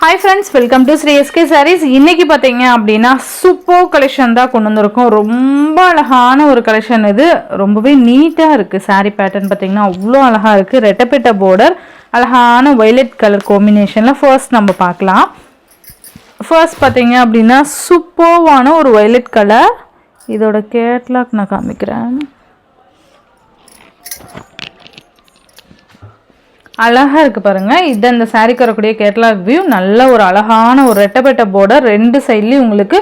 Hi friends, welcome to Sri SK Sarees. இன்னைக்கு பாத்தீங்க அப்படினா சூப்பர் கலெக்ஷன் தான் கொண்டு வந்திருக்கோம். ரொம்ப அழகான ஒரு கலெக்ஷன் இது. ரொம்பவே நீட்டா இருக்கு. saree pattern பாத்தீங்கன்னா அவ்வளோ அழகா இருக்கு. ரெட்டப்பட்ட border, அழகான violet color combinationல first நம்ம பார்க்கலாம். First பாத்தீங்க அப்படினா சூப்பர்வான ஒரு violet color. இதோட கேட்லாக் நான் காமிக்கிறேன். அழகா இருக்கு பாருங்க. இது அந்த saree வரக்கூடிய கேட்லாக் வியூ. நல்ல ஒரு அழகான ஒரு ரெட்டப்பட்ட border, ரெண்டு சைடுலயும் உங்களுக்கு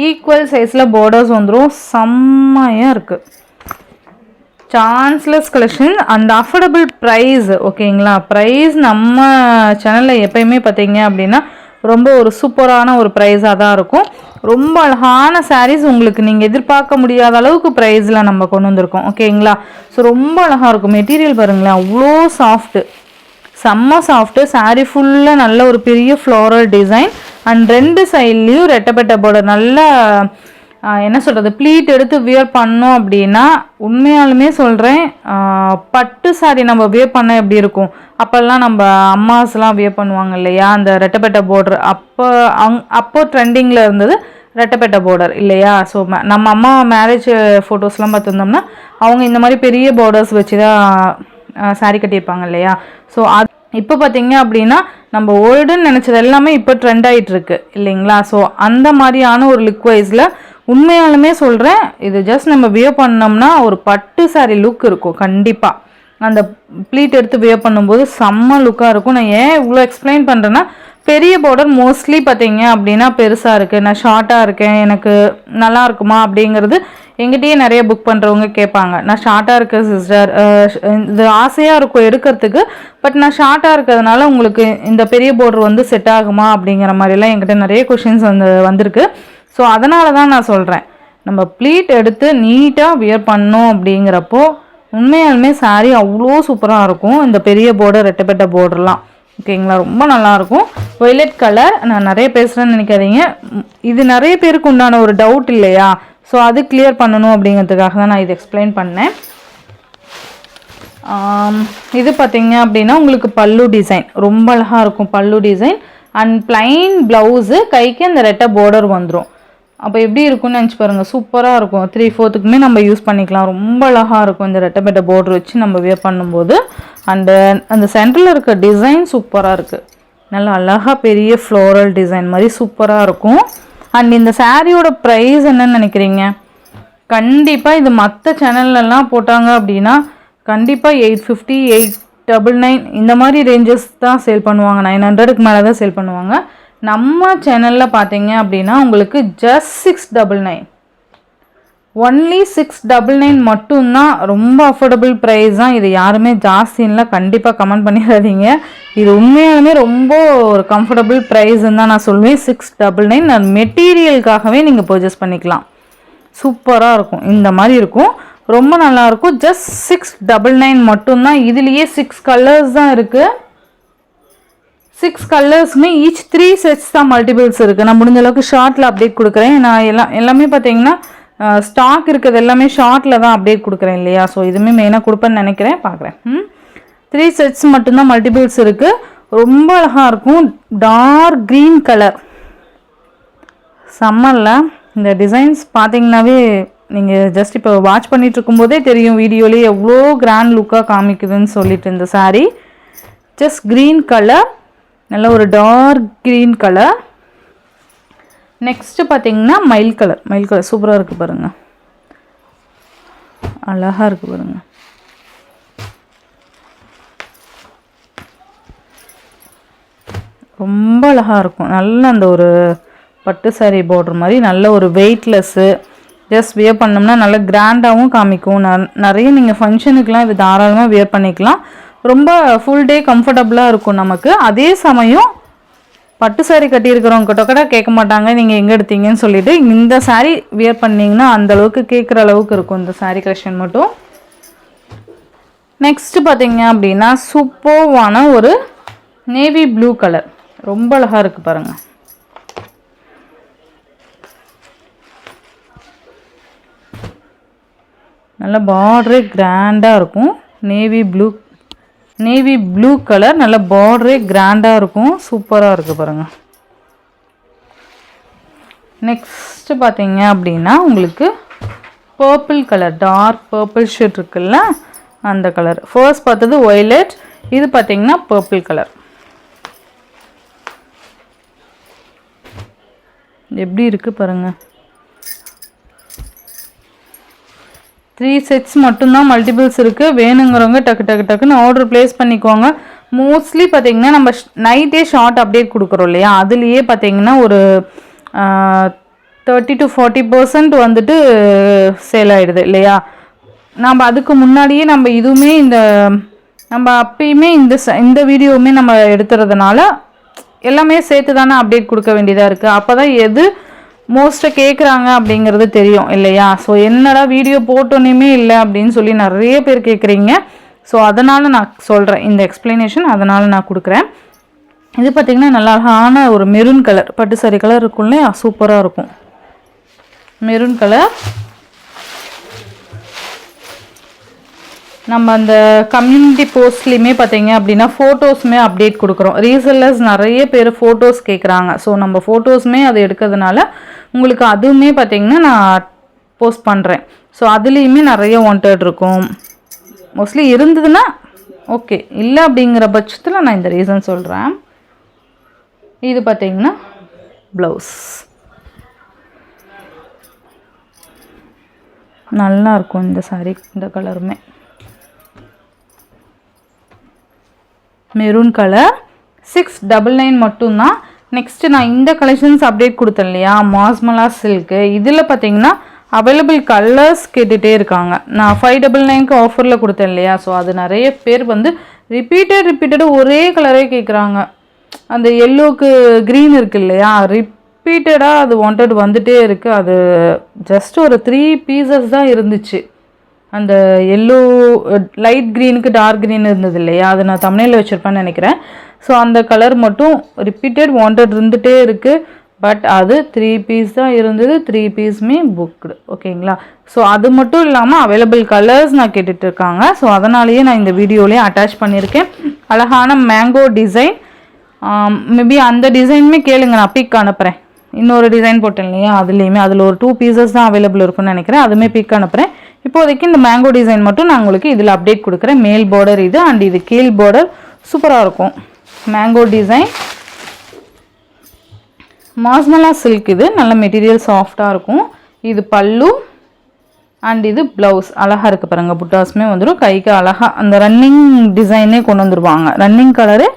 ஈக்குவல் சைஸ்ல borders வந்துரும். செம்மையா இருக்கு. Chanceless collection and affordable price. ஓகேங்களா? பிரைஸ் நம்ம சேனல்ல எப்பயுமே பார்த்தீங்க அப்படின்னா ரொம்ப ஒரு சூப்பரான ஒரு ப்ரைஸாக தான் இருக்கும். ரொம்ப அழகான sarees உங்களுக்கு நீங்கள் எதிர்பார்க்க முடியாத அளவுக்கு ப்ரைஸில் நம்ம கொண்டு வந்திருக்கோம். ஓகேங்களா? ஸோ ரொம்ப அழகாக இருக்கும். மெட்டீரியல் பாருங்களேன், அவ்வளோ சாஃப்ட்டு, செம்ம சாஃப்ட்டு. saree ஃபுல்லாக நல்ல ஒரு பெரிய ஃப்ளோரல் டிசைன் அண்ட் ரெண்டு சைட்லேயும் ரெட்டப்பட்ட பார்டர். நல்ல என்ன சொல்கிறது, ப்ளீட் எடுத்து வியர் பண்ணோம் அப்படின்னா உண்மையாலுமே சொல்கிறேன், பட்டு saree நம்ம வியர் பண்ண எப்படி இருக்கும், அப்போல்லாம் நம்ம அம்மாஸ்லாம் வியர் பண்ணுவாங்க இல்லையா, அந்த ரெட்டப்பட்ட பார்டர். அப்போ ட்ரெண்டிங்கில் இருந்தது ரெட்டப்பட்ட பார்டர் இல்லையா. ஸோ நம்ம அம்மா மேரேஜ் ஃபோட்டோஸ்லாம் பார்த்துருந்தோம்னா அவங்க இந்த மாதிரி பெரிய பார்டர்ஸ் வச்சு தான் saree கட்டியிருப்பாங்க இல்லையா. ஸோ அது இப்போ பார்த்தீங்க அப்படின்னா நம்ம ஓல்டுன்னு நினச்சது எல்லாமே இப்போ ட்ரெண்ட் ஆகிட்டு இருக்கு இல்லைங்களா. ஸோ அந்த மாதிரியான ஒரு லுக் வைஸில் உண்மையாலுமே சொல்கிறேன், இது ஜஸ்ட் நம்ம வியர் பண்ணோம்னா ஒரு பட்டு saree லுக் இருக்கும் கண்டிப்பாக. அந்த ப்ளீட் எடுத்து வியர் பண்ணும்போது செம்ம லுக்காக இருக்கும். நான் ஏன் இவ்வளோ எக்ஸ்பிளைன் பண்ணுறேன்னா, பெரிய பார்டர் மோஸ்ட்லி பார்த்தீங்க அப்படின்னா பெருசாக இருக்குது, நான் ஷார்ட்டாக இருக்கேன், எனக்கு நல்லா இருக்குமா அப்படிங்கிறது எங்கிட்டயே நிறைய புக் பண்ணுறவங்க கேட்பாங்க. நான் ஷார்ட்டாக இருக்கேன் சிஸ்டர், இது ஆசையாக இருக்கும் எடுக்கிறதுக்கு, பட் நான் ஷார்ட்டாக இருக்கிறதுனால உங்களுக்கு இந்த பெரிய பார்டர் வந்து செட் ஆகுமா அப்படிங்கிற மாதிரிலாம் என்கிட்ட நிறைய கொஷின்ஸ் வந்திருக்கு. ஸோ அதனால தான் நான் சொல்கிறேன், நம்ம ப்ளீட் எடுத்து நீட்டாக வியர் பண்ணோம் அப்படிங்கிறப்போ உண்மையாலுமே saree அவ்வளோ சூப்பராக இருக்கும். இந்த பெரிய பார்டர் ரெட்டப்பட்ட பார்டர்லாம் ஓகேங்களா, ரொம்ப நல்லாயிருக்கும். Violet colour. நான் நிறைய பேசுகிறேன்னு நினைக்காதீங்க, இது நிறைய பேருக்கு உண்டான ஒரு டவுட் இல்லையா. ஸோ அது கிளியர் பண்ணணும் அப்படிங்கிறதுக்காக தான் நான் இது எக்ஸ்பிளைன் பண்ணேன். இது பார்த்தீங்க அப்படின்னா உங்களுக்கு பல்லு டிசைன் ரொம்ப அழகாக இருக்கும். பல்லு டிசைன் அண்ட் பிளைன் ப்ளவுஸு, கைக்கு அந்த ரெட்டை பார்டர் வந்துடும். அப்போ எப்படி இருக்கும்னு நினச்சி பாருங்கள், சூப்பராக இருக்கும். 3/4க்குமே நம்ம யூஸ் பண்ணிக்கலாம். ரொம்ப அழகாக இருக்கும் இந்த ரெட்டப்பட்ட பார்டர் வச்சு நம்ம வியர் பண்ணும்போது. அண்டு அந்த சென்டரில் இருக்க டிசைன் சூப்பராக இருக்குது. நல்லா அழகாக பெரிய ஃப்ளோரல் டிசைன் மாதிரி சூப்பராக இருக்கும். அண்ட் இந்த சாரியோட ப்ரைஸ் என்னன்னு நினைக்கிறீங்க? கண்டிப்பாக இது மற்ற சேனல்லலாம் போட்டாங்க அப்படின்னா கண்டிப்பாக 850, 899 இந்த மாதிரி ரேஞ்சஸ் தான் சேல் பண்ணுவாங்க. 900க்கு மேலே தான் சேல் பண்ணுவாங்க. நம்ம சேனலில் பார்த்தீங்க அப்படின்னா உங்களுக்கு ஜஸ்ட் 699, ஒன்லி 699 மட்டும்தான். ரொம்ப அஃபோர்டபுள் ப்ரைஸ் தான். இது யாருமே ஜாஸ்தின்ல கண்டிப்பாக கமெண்ட் பண்ணிடாதீங்க. இது உண்மையாலுமே ரொம்ப ஒரு கம்ஃபர்டபுள் ப்ரைஸ்ன்னு தான் நான் சொல்லுவேன். 699 நான் மெட்டீரியலுக்காகவே நீங்கள் பர்ச்சேஸ் பண்ணிக்கலாம். சூப்பராக இருக்கும். இந்த மாதிரி இருக்கும், ரொம்ப நல்லாயிருக்கும். ஜஸ்ட் 699 மட்டும்தான். இதுலேயே 6 கலர்ஸ் தான் இருக்குது. 6 கலர்ஸுமே ஈச் 3 செட்ஸ் தான் மல்டிபிள்ஸ் இருக்குது. நான் முடிஞ்ச அளவுக்கு ஷார்ட்டில் அப்டேட் கொடுக்குறேன். நான் எல்லாமே பார்த்தீங்கன்னா ஸ்டாக் இருக்கிறது எல்லாமே ஷார்ட்டில் தான் அப்டேட் கொடுக்குறேன் இல்லையா. ஸோ இதுவுமே மெயினாக கொடுப்பேன்னு நினைக்கிறேன், பார்க்குறேன். 3 செட்ஸ் மட்டும்தான் மல்டிபிள்ஸ் இருக்குது. ரொம்ப அழகாக இருக்கும். டார்க் க்ரீன் கலர் சம்மரில் இந்த டிசைன்ஸ் பார்த்தீங்கன்னாவே நீங்கள் ஜஸ்ட் இப்போ வாட்ச் பண்ணிகிட்டு இருக்கும்போதே தெரியும் வீடியோலேயே எவ்வளோ கிராண்ட் லுக்காக காமிக்குதுன்னு சொல்லிட்டு. இந்த saree ஜஸ்ட் க்ரீன் கலர், நல்ல ஒரு டார்க் க்ரீன் கலர். நெக்ஸ்ட்டு பார்த்தீங்கன்னா மயில் கலர் சூப்பராக இருக்குது பாருங்கள், அழகாக இருக்குது பாருங்கள். ரொம்ப அழகாக இருக்கும். நல்ல அந்த ஒரு பட்டு saree பார்டர் மாதிரி நல்ல ஒரு வெயிட்லெஸ்ஸு. ஜஸ்ட் வியர் பண்ணோம்னா நல்லா கிராண்டாகவும் காமிக்கும். நிறைய நீங்கள் ஃபங்க்ஷனுக்கெலாம் இது தாராளமாக வியர் பண்ணிக்கலாம். ரொம்ப ஃபுல் டே கம்ஃபர்டபுளாக இருக்கும் நமக்கு. அதே சமயம் பட்டு saree கட்டியிருக்கிறவங்க கிட்ட கேட்க மாட்டாங்க நீங்கள் எங்கே எடுத்தீங்கன்னு சொல்லிட்டு. இந்த saree வியர் பண்ணிங்கன்னா அந்தளவுக்கு கேட்குற அளவுக்கு இருக்கும் இந்த saree கலெக்ஷன் மட்டும். நெக்ஸ்ட்டு பார்த்தீங்க அப்படின்னா சூப்பர்வான ஒரு நேவி ப்ளூ கலர். ரொம்ப அழகாக இருக்குது பாருங்கள். நல்ல பார்டரே கிராண்டாக இருக்கும். நேவி ப்ளூ கலர் நல்ல பார்டரே கிராண்டாக இருக்கும். சூப்பராக இருக்குது பாருங்கள். நெக்ஸ்ட்டு பார்த்தீங்க அப்படின்னா உங்களுக்கு purple colour, dark purple shade இருக்குல்ல அந்த கலர். ஃபர்ஸ்ட் பார்த்தது வயலட், இது பார்த்தீங்கன்னா பர்பிள் கலர். எப்படி இருக்குது பாருங்கள். 3 செட்ஸ் மட்டும்தான் மல்டிபிள்ஸ் இருக்குது. வேணுங்கிறவங்க டக்குன்னு ஆர்டர் ப்ளேஸ் பண்ணிக்கோங்க. மோஸ்ட்லி பார்த்தீங்கன்னா நம்ம நைட்டே ஷார்ட் அப்டேட் கொடுக்குறோம் இல்லையா, அதுலேயே பார்த்தீங்கன்னா ஒரு 30 to 40% வந்துட்டு சேல் ஆகிடுது இல்லையா. நம்ம அதுக்கு முன்னாடியே நம்ம இதுவுமே நம்ம அப்பயுமே இந்த வீடியோவுமே நம்ம எடுத்துறதுனால எல்லாமே சேர்த்து தானே அப்டேட் கொடுக்க வேண்டியதாக இருக்குது. அப்போ தான் எது மோஸ்ட்டாக கேட்குறாங்க அப்படிங்கிறது தெரியும் இல்லையா. ஸோ என்னடா வீடியோ போட்டோன்னே இல்லை அப்படின்னு சொல்லி நிறைய பேர் கேட்குறீங்க. ஸோ அதனால் நான் சொல்கிறேன் இந்த எக்ஸ்ப்ளனேஷன், அதனால் நான் கொடுக்குறேன். இது பார்த்திங்கன்னா நல்லா அழகான ஒரு மெரூன் கலர், பட்டு சாரி கலர் இருக்கும் இல்லையா, சூப்பராக இருக்கும் மெரூன் கலர். நம்ம அந்த கம்யூனிட்டி போஸ்ட்லேயுமே பார்த்தீங்க அப்படின்னா ஃபோட்டோஸுமே அப்டேட் கொடுக்குறோம். ரீசெல்லர்ஸ் நிறைய பேர் ஃபோட்டோஸ் கேட்குறாங்க. ஸோ நம்ம ஃபோட்டோஸுமே அதை எடுக்கிறதுனால உங்களுக்கு அதுவுமே பார்த்திங்கன்னா நான் போஸ்ட் பண்ணுறேன். ஸோ அதுலேயுமே நிறைய வாண்டட் இருக்கும். மோஸ்ட்லி இருந்ததுன்னா ஓகே, இல்லை அப்படிங்கிற பட்சத்தில் நான் இந்த ரீசன் சொல்கிறேன். இது பார்த்திங்கன்னா ப்ளவுஸ் நல்லா இருக்கும். இந்த சாரீ இந்த கலருமே மெரூன் கலர் 699 மட்டும்தான். நெக்ஸ்ட்டு நான் இந்த கலெக்ஷன்ஸ் அப்டேட் கொடுத்தேன் இல்லையா, மாஸ்மலா சில்க்கு. இதில் பார்த்தீங்கன்னா அவைலபிள் கலர்ஸ் கேட்டுகிட்டே இருக்காங்க. நான் 599க்கு ஆஃபரில் கொடுத்தேன் இல்லையா. ஸோ அது நிறைய பேர் வந்து ரிப்பீட்டடாக ஒரே கலரே கேட்குறாங்க. அந்த எல்லோக்கு க்ரீன் இருக்குது இல்லையா, ரிப்பீட்டடாக அது வாண்டட் வந்துகிட்டே இருக்குது. அது ஜஸ்ட் ஒரு 3 பீசஸ் தான் இருந்துச்சு. அந்த எல்லோ லைட் க்ரீனுக்கு டார்க் க்ரீன் இருந்தது இல்லையா, அது நான் தம்ப்நெயில்ல வச்சுருப்பேன்னு நினைக்கிறேன். ஸோ அந்த கலர் மட்டும் ரிப்பீட்டட் வாண்டட் இருந்துகிட்டே இருக்குது. பட் அது 3 பீஸ் தான் இருந்தது, 3 பீஸுமே புக்டு. ஓகேங்களா. ஸோ அது மட்டும் இல்லாமல் அவைலபிள் கலர்ஸ் நான் கேட்டுட்டு இருக்காங்க. ஸோ அதனாலேயே நான் இந்த வீடியோலேயே அட்டாச் பண்ணியிருக்கேன். அழகான மேங்கோ டிசைன். மேபி அந்த டிசைனுமே கேளுங்க, நான் பிக் அனுப்புகிறேன். இன்னொரு டிசைன் போட்டேன் இல்லையா, அதுலேயுமே அதில் ஒரு 2 பீசஸ் தான் அவைலபிள் இருக்குன்னு நினைக்கிறேன். அதுவுமே பிக் அனுப்புகிறேன். இப்போதைக்கு இந்த மேங்கோ டிசைன் மட்டும் நான் உங்களுக்கு இதில் அப்டேட் கொடுக்குறேன். மேல் பார்டர் இது, அண்ட் இது கீழ் பார்டர் சூப்பராக இருக்கும். மேங்கோ டிசைன் மாஸ்மலா சில்க். இது நல்ல மெட்டீரியல் சாஃப்டாக இருக்கும். இது பல்லு அண்ட் இது ப்ளவுஸ். அழகாக இருக்குது பாருங்கள். புட்டாஸுமே வந்துடும். கைக்கு அழகாக அந்த ரன்னிங் டிசைனே கொண்டு வந்துடுவாங்க. ரன்னிங் கலரு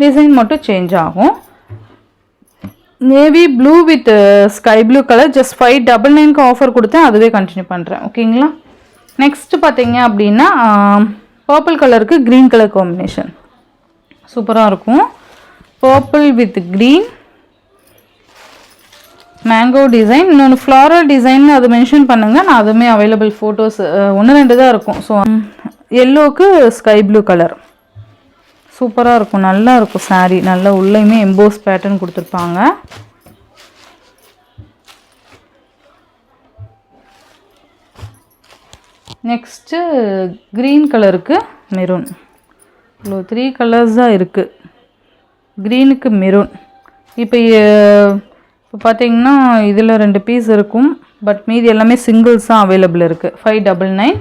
டிசைன் மட்டும் சேஞ்ச் ஆகும். Navy blue with sky blue colour just 599க்கு ஆஃபர் கொடுத்தேன். அதுவே கண்டினியூ பண்ணுறேன். ஓகேங்களா. நெக்ஸ்ட்டு பார்த்தீங்க அப்படின்னா பர்பிள் கலருக்கு க்ரீன் கலர் காம்பினேஷன் சூப்பராக இருக்கும். Purple with green mango design. இன்னொன்று ஃப்ளாரல் டிசைன் அது மென்ஷன் பண்ணுங்கள், நான் அதுவுமே அவைலபிள் ஃபோட்டோஸ் 1-2 தான் இருக்கும். ஸோ எல்லோவுக்கு ஸ்கை ப்ளூ கலர் சூப்பராக இருக்கும். நல்லா இருக்கும் சாரீ. நல்லா உள்ளேயுமே எம்போஸ் பேட்டர்ன் கொடுத்துருப்பாங்க. நெக்ஸ்ட்டு க்ரீன் கலருக்கு மெரூன். இவ்வளோ 3 கலர்ஸ் தான் இருக்குது. க்ரீனுக்கு மெரூன். இப்போ பார்த்தீங்கன்னா இதில் 2 பீஸ் இருக்கும். பட் மீதி எல்லாமே சிங்கிள்ஸ் தான் அவைலபிள் இருக்குது. 599.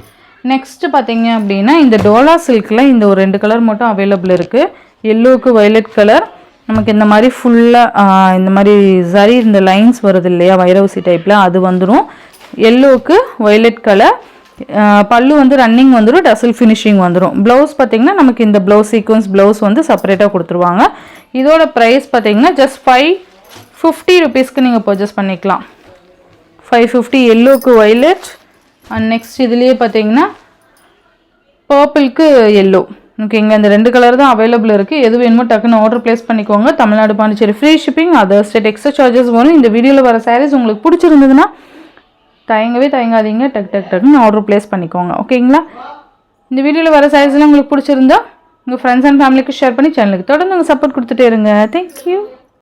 நெக்ஸ்ட்டு பார்த்தீங்க அப்படின்னா இந்த டோலா சில்கில் இந்த ஒரு 2 கலர் மட்டும் அவைலபிள் இருக்குது. எல்லோவுக்கு வயலட் கலர். நமக்கு இந்த மாதிரி ஃபுல்லாக இந்த மாதிரி சரி இந்த லைன்ஸ் வருது இல்லையா, வைரவுசி டைப்பில், அது வந்துடும். எல்லோவுக்கு வயலட் கலர். பல்லு வந்து ரன்னிங் வந்துடும், டசல் ஃபினிஷிங் வந்துடும். ப்ளவுஸ் பார்த்திங்கன்னா நமக்கு இந்த ப்ளவுஸ் சீக்வன்ஸ் ப்ளவுஸ் வந்து செப்பரேட்டாக கொடுத்துருவாங்க. இதோட ப்ரைஸ் பார்த்திங்கன்னா ஜஸ்ட் 550 ருபீஸ்க்கு நீங்கள் பர்ச்சேஸ் பண்ணிக்கலாம். 550 எல்லோவுக்கு வயலட். அண்ட் நெக்ஸ்ட் இதுலேயே பார்த்தீங்கன்னா பர்பிளுக்கு எல்லோ. ஓகேங்க. இந்த 2 கலர் தான் அவைலபிள் இருக்குது. எது வேணுமோ டக்குன்னு ஆர்டர் ப்ளேஸ் பண்ணிக்கோங்க. Tamil Nadu, Pondicherry free shipping. Other state extra charges வரும். இந்த வீடியோவில் வர சாரீஸ் உங்களுக்கு பிடிச்சிருந்ததுன்னா தயங்காதீங்க, டக்குன்னு ஆர்டர் ப்ளேஸ் பண்ணிக்கோங்க. ஓகேங்களா. இந்த வீடியோவில் வர சாரீஸ்லாம் உங்களுக்கு பிடிச்சிருந்தா உங்கள் ஃப்ரெண்ட்ஸ் அண்ட் ஃபேமிலிக்கு ஷேர் பண்ணி சேனலுக்கு தொடர்ந்து உங்கள் சப்போர்ட் கொடுத்துட்டே இருங்க. தேங்க்யூ.